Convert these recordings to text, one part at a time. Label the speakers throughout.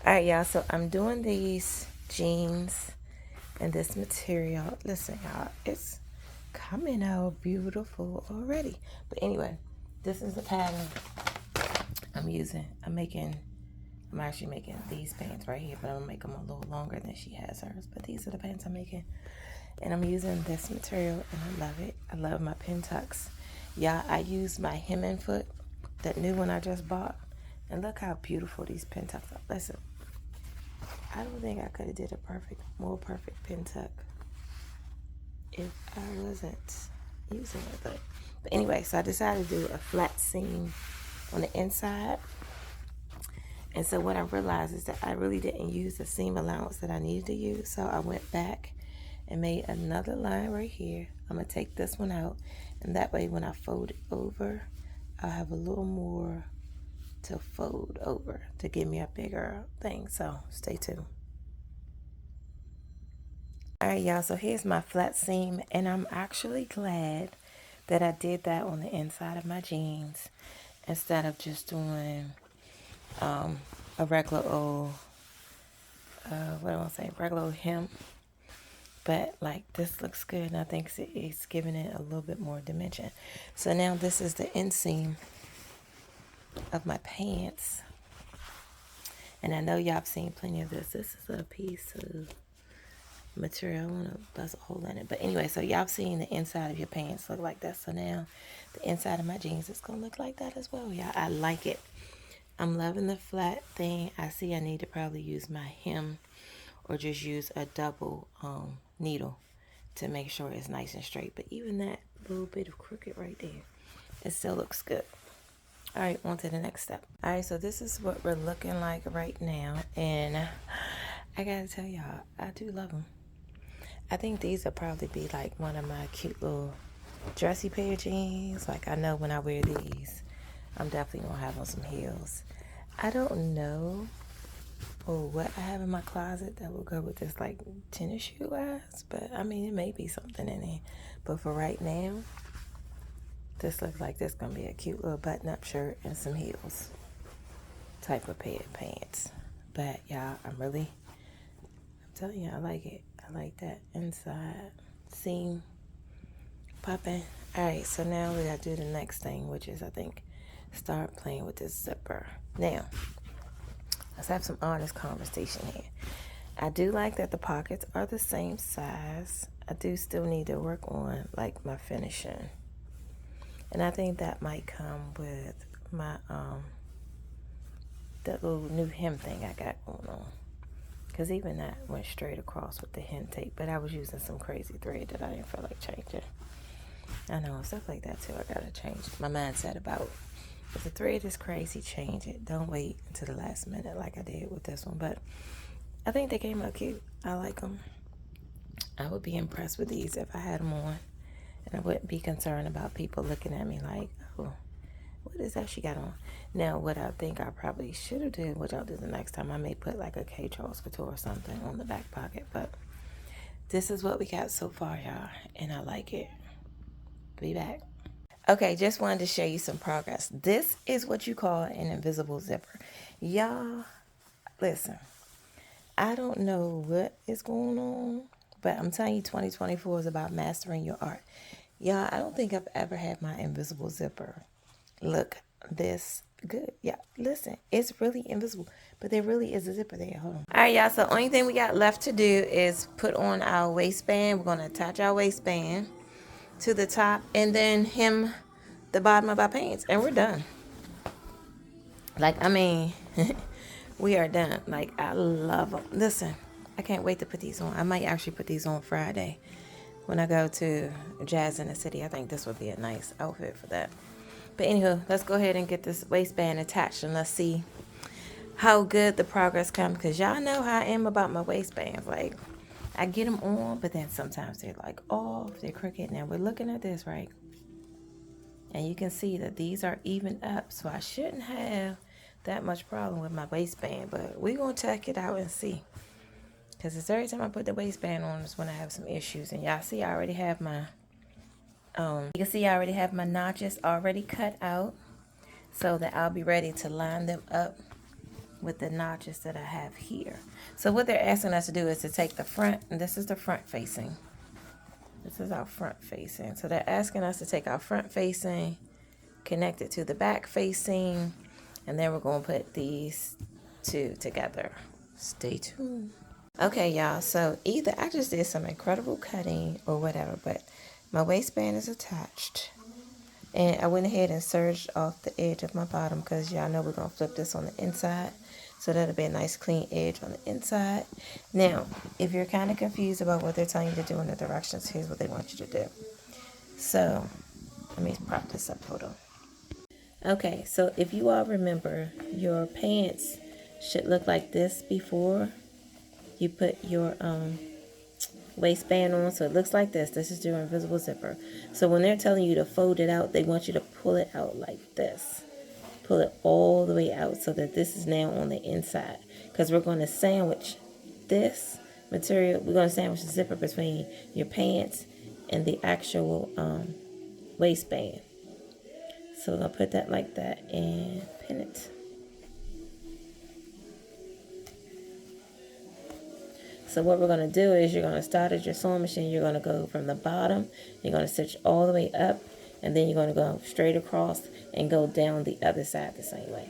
Speaker 1: Alright, y'all, so I'm doing these jeans and this material. Listen, y'all, it's coming out beautiful already. But anyway, this is the pattern I'm using. I'm actually making these pants right here, but I'm gonna make them a little longer than she has hers. But these are the pants I'm making. And I'm using this material and I love it. I love my pin tucks. Yeah, I used my hem and foot, that new one I just bought. And look how beautiful these pin tucks are. Listen, I don't think I could have did a more perfect pin tuck if I wasn't using it. But anyway, so I decided to do a flat seam on the inside. And so what I realized is that I really didn't use the seam allowance that I needed to use. So I went back and made another line right here. I'm going to take this one out. And that way when I fold it over, I'll have a little more to fold over to give me a bigger thing. So stay tuned. Alright, y'all, so here's my flat seam. And I'm actually glad that I did that on the inside of my jeans instead of just doing a regular old, what do I want to say, regular old hem. But like this looks good, and I think it's giving it a little bit more dimension. So now this is the inseam of my pants. And I know y'all have seen plenty of this. This is a piece of material. I want to bust a hole in it. But anyway, so y'all have seen the inside of your pants look like that. So now the inside of my jeans is going to look like that as well. Y'all, I like it. I'm loving the flat thing. I see I need to probably use my hem or just use a double needle to make sure it's nice and straight. But even that little bit of crooked right there, it still looks good. All right, on to the next step. All right, so this is what we're looking like right now. And I gotta tell y'all, I do love them. I think these will probably be like one of my cute little dressy pair of jeans. Like I know when I wear these, I'm definitely gonna have on some heels. I don't know what I have in my closet that will go with this like tennis shoe eyes, but I mean it may be something in there. But for right now, this looks like this gonna be a cute little button-up shirt and some heels type of pair of pants. But y'all, I'm telling you, I like it. I like that inside seam popping. All right, so now we gotta do the next thing, which is I think start playing with this zipper. Now, let's have some honest conversation here. I do like that the pockets are the same size. I do still need to work on like my finishing. And I think that might come with my that little new hem thing I got going on. Because even that went straight across with the hem tape. But I was using some crazy thread that I didn't feel like changing. I know, stuff like that too. I gotta change my mindset about if the thread is crazy, change it. Don't wait until the last minute like I did with this one. But I think they came out cute. I like them. I would be impressed with these if I had them on. And I wouldn't be concerned about people looking at me like, oh, what is that she got on? Now, what I think I probably should have did, which I'll do the next time, I may put like a K. Charles Couture or something on the back pocket. But this is what we got so far, y'all. And I like it. Be back. Okay, just wanted to show you some progress. This is what you call an invisible zipper. Y'all, listen, I don't know what is going on, but I'm telling you 2024 is about mastering your art. Y'all, I don't think I've ever had my invisible zipper look this good. Yeah, listen, it's really invisible, but there really is a zipper there. Hold on. All right, y'all, so only thing we got left to do is put on our waistband. We're going to attach our waistband to the top and then hem the bottom of our pants, and we're done. Like, I mean, we are done. Like, I love them. Listen, I can't wait to put these on. I might actually put these on Friday when I go to Jazz in the City. I think this would be a nice outfit for that. But anywho, let's go ahead and get this waistband attached and let's see how good the progress comes. Because y'all know how I am about my waistbands. Like, I get them on, but then sometimes they're like off, they're crooked. Now we're looking at this, right? And you can see that these are even up. So I shouldn't have that much problem with my waistband. But we're going to check it out and see. Because it's every time I put the waistband on is when I have some issues. And y'all see I already have my, you can see I already have my notches already cut out. So that I'll be ready to line them up with the notches that I have here. So what they're asking us to do is to take the front, and this is the front facing. This is our front facing. So they're asking us to take our front facing, connect it to the back facing, and then we're going to put these two together. Stay tuned. Okay, y'all, so either I just did some incredible cutting or whatever, but my waistband is attached. And I went ahead and serged off the edge of my bottom because y'all know we're going to flip this on the inside. So that'll be a nice clean edge on the inside. Now, if you're kind of confused about what they're telling you to do in the directions, here's what they want you to do. So, let me prop this up, hold on. Okay, so if you all remember, your pants should look like this before you put your waistband on. So it looks like this. This is your invisible zipper. So when they're telling you to fold it out, they want you to pull it out like this. Pull it all the way out so that this is now on the inside. Because we're going to sandwich this material. We're going to sandwich the zipper between your pants and the actual waistband. So we're going to put that like that and pin it. So what we're going to do is you're going to start at your sewing machine. You're going to go from the bottom. You're going to stitch all the way up. And then you're going to go straight across and go down the other side the same way.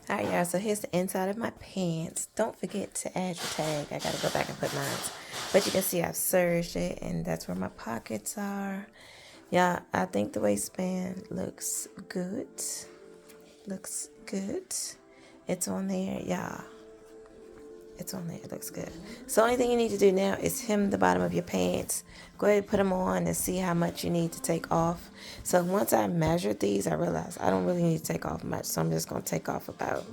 Speaker 1: Alright, y'all, so here's the inside of my pants. Don't forget to add your tag. I gotta go back and put mine. But you can see I've serged it, and that's where my pockets are. Yeah, I think the waistband looks good. Looks good. It's on there, yeah. It's on there. It looks good. So the only thing you need to do now is hem the bottom of your pants. Go ahead and put them on and see how much you need to take off. So once I measured these, I realized I don't really need to take off much. So I'm just going to take off about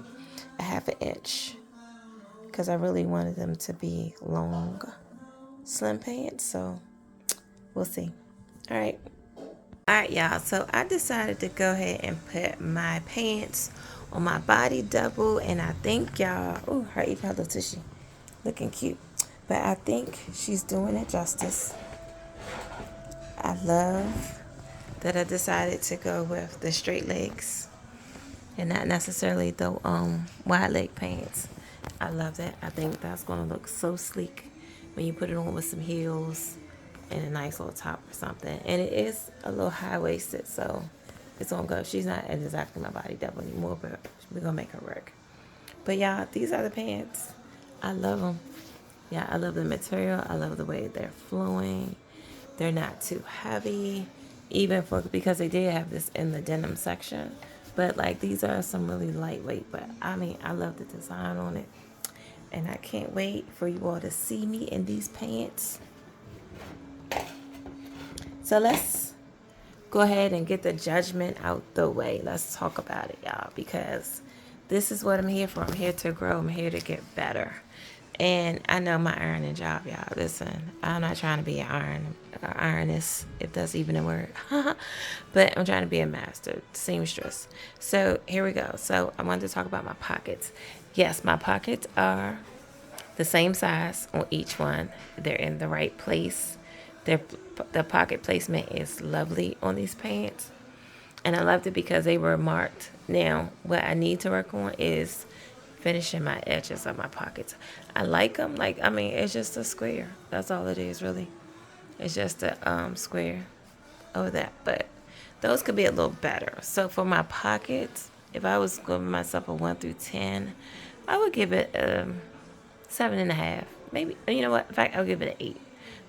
Speaker 1: a half an inch because I really wanted them to be long, slim pants. So we'll see. All right. All right, y'all. So I decided to go ahead and put my pants on my body double. And I think y'all, oh, her eating her little tushy. Looking cute. But I think she's doing it justice. I love that I decided to go with the straight legs and not necessarily the wide leg pants. I love that. I think that's going to look so sleek when you put it on with some heels and a nice little top or something. And it is a little high-waisted, so it's going to go. She's not exactly my body double anymore, but we're going to make her work. But y'all, these are the pants. I love them. Yeah, I love the material. I love the way they're flowing. They're not too heavy, even for because they did have this in the denim section. But like these are some really lightweight. But I mean, I love the design on it, and I can't wait for you all to see me in these pants. So let's go ahead and get the judgment out the way. Let's talk about it, y'all, because this is what I'm here for. I'm here to grow. I'm here to get better. And I know my ironing job, y'all. Listen, I'm not trying to be an ironist, if that's even a word. But I'm trying to be a master seamstress. So here we go. So I wanted to talk about my pockets. Yes, my pockets are the same size on each one. They're in the right place. The pocket placement is lovely on these pants. And I loved it because they were marked. Now, what I need to work on is finishing my edges of my pockets. I like them. Like, I mean, it's just a square. That's all it is, really. It's just a square over that. But those could be a little better. So for my pockets, if I was giving myself a 1 through 10, I would give it 7.5. Maybe, you know what? In fact, I'll give it an 8.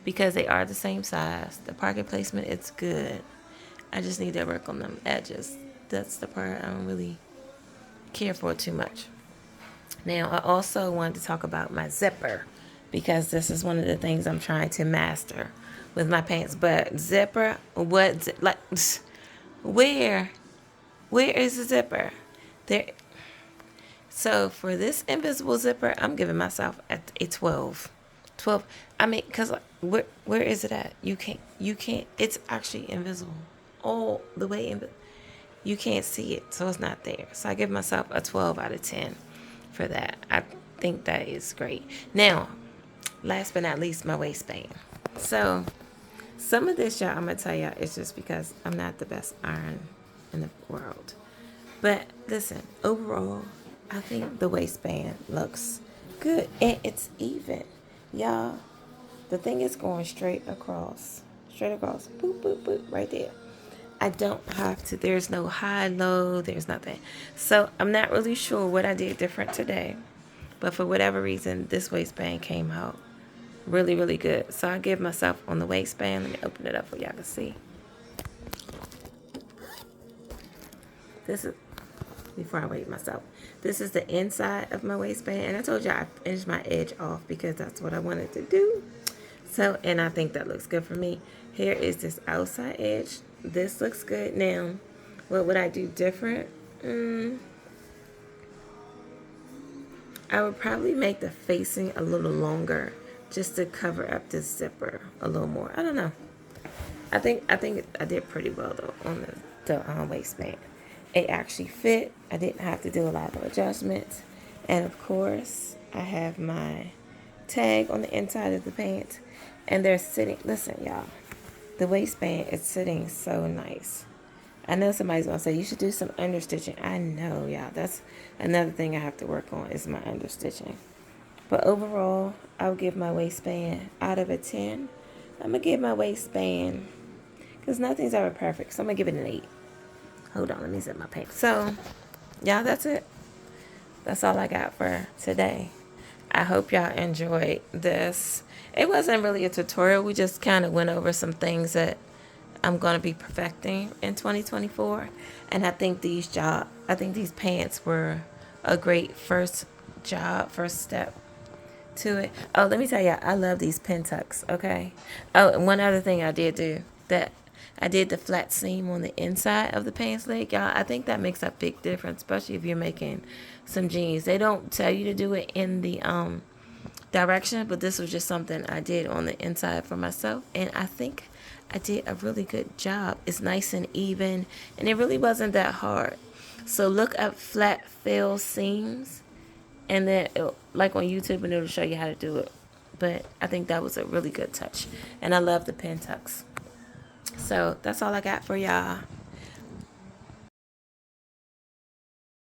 Speaker 1: Because they are the same size. The pocket placement, it's good. I just need to work on them edges. That's the part I don't really care for too much. Now, I also wanted to talk about my zipper because this is one of the things I'm trying to master with my pants. But zipper, where is the zipper? There. So for this invisible zipper, I'm giving myself a 12. 12. I mean, cause where is it at? You can't. It's actually invisible all the way in. You can't see it, so it's not there. So I give myself a 12 out of 10 for that. I think that is great. Now, last but not least, my waistband. So some of this, y'all, I'm gonna tell y'all, it's just because I'm not the best iron in the world. But listen, overall, I think the waistband looks good and it's even. Y'all, the thing is going straight across, boop, boop, boop, right there. I don't have to, there's no high, low, there's nothing. So I'm not really sure what I did different today, but for whatever reason, this waistband came out really, really good. So I give myself on the waistband, let me open it up so y'all can see. This is, before I weigh myself, this is the inside of my waistband. And I told you I finished my edge off because that's what I wanted to do. So, and I think that looks good for me. Here is this outside edge. This looks good. Now, what would I do different? I would probably make the facing a little longer just to cover up the zipper a little more. I don't know. I think I did pretty well though on the waistband. It actually fit. I didn't have to do a lot of adjustments. And of course, I have my tag on the inside of the pants. And they're sitting, listen, y'all. The waistband is sitting so nice. I know somebody's going to say, you should do some understitching. I know, y'all. That's another thing I have to work on is my understitching. But overall, I'll give my waistband out of a 10. I'm going to give my waistband, because nothing's ever perfect. So I'm going to give it an 8. Hold on, let me zip my pants. So, y'all, that's it. That's all I got for today. I hope y'all enjoyed this. It wasn't really a tutorial. We just kind of went over some things that I'm going to be perfecting in 2024. And I think these pants were a great first step to it. Oh, let me tell you, I love these pin tucks, okay? Oh, and one other thing I did do, that I did the flat seam on the inside of the pants leg. Y'all, I think that makes a big difference, especially if you're making some jeans. They don't tell you to do it in the direction, but this was just something I did on the inside for myself, and I think I did a really good job. It's nice and even, and it really wasn't that hard. So look up flat fill seams, and then like on YouTube, and it'll show you how to do it. But I think that was a really good touch, and I love the pin tucks. So that's all I got for y'all.